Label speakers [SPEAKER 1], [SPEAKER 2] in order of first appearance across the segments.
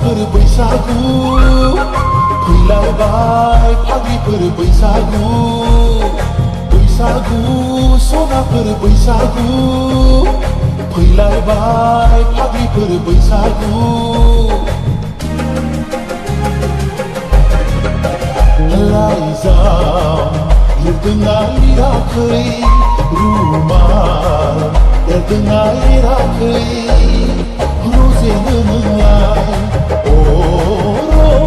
[SPEAKER 1] सनाफोर बैसागु फैलायबाय फाग्लिफोर बैसागु बैसागु सनाफोर बैसागु फैलायबाय फाग्लिफोर बैसागु लाइजाम लिरदोंना लिराखै रुमाल एरदोंना एराखै रजेनो नोंलाय अ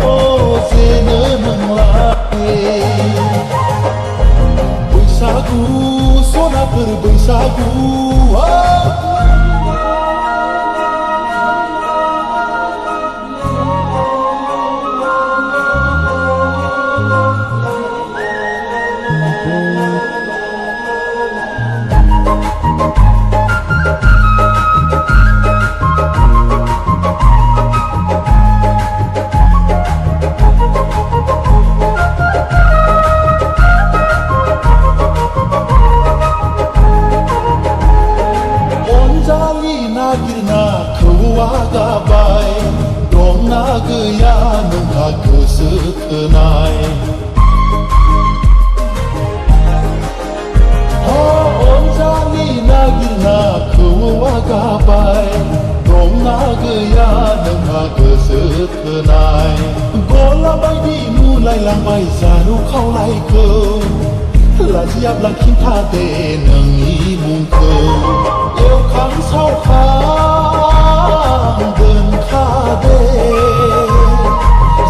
[SPEAKER 1] रजेनो नोंलाय बैसागु सनाफोर बैसागु नागिरना खौआ गाबाय दंना गैया नोंहा गोसो थोनाय अनजालि नागिरना खौआ गाबाय दंना गैया नोंहा गोसो थोनाय गला बायदि नुलायलांबाय जारु खावलायखौ लाजियाब्ला खिन्थादे नोंनि मुंखौ एवखां सावखां दोनखादे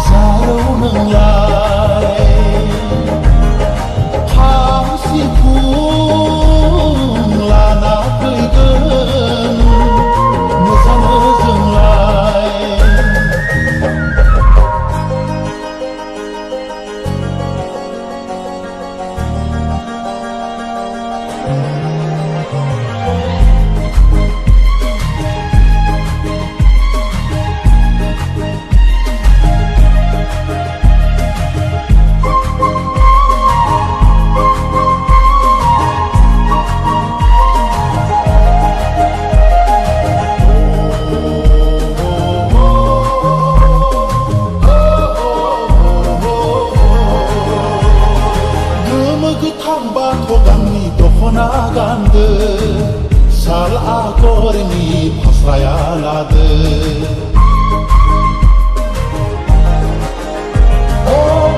[SPEAKER 1] जारौ नोंलाय खाम सिफुं लाना फैगोन मोसानो जोंलाय गांनि दखना गानदो साल आगरनि फास्राया लादो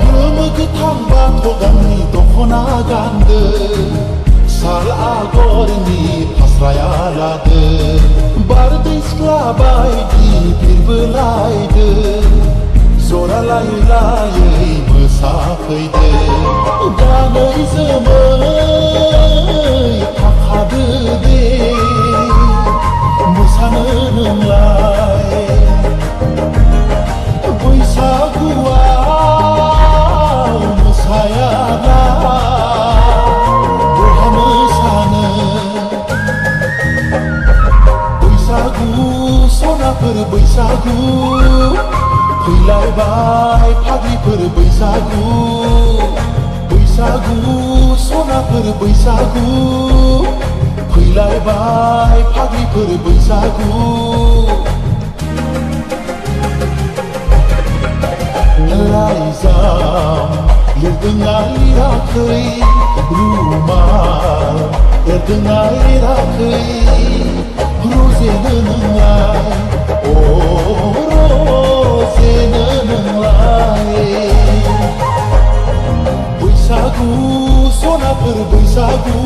[SPEAKER 1] गोमो गोथां बाथ' गांनि दखना गानदो साल आगरनि फास्राया लादो बारदै सिख्ला बायदि बिरबोलायदो जरा लायै लायै मोसाफैदो गानै जोमै थाखादो दे मोसानो नोंलाय बैसागुआव मोसायाब्ला बहा मोसानो बैसागु सनाफोर बैसागु फैलायबाय फाग्लिफोर बैसागु बैसागु सनाफोर बैसागु फैलायबाय फाग्लिफोर बैसागु लाइजाम लिरदोंना लिराखै रुमाल एरदोंना एराखै रजेनो नोंलाय अ रजेनो नोंलाय बैसागु सनाफोर बैसागु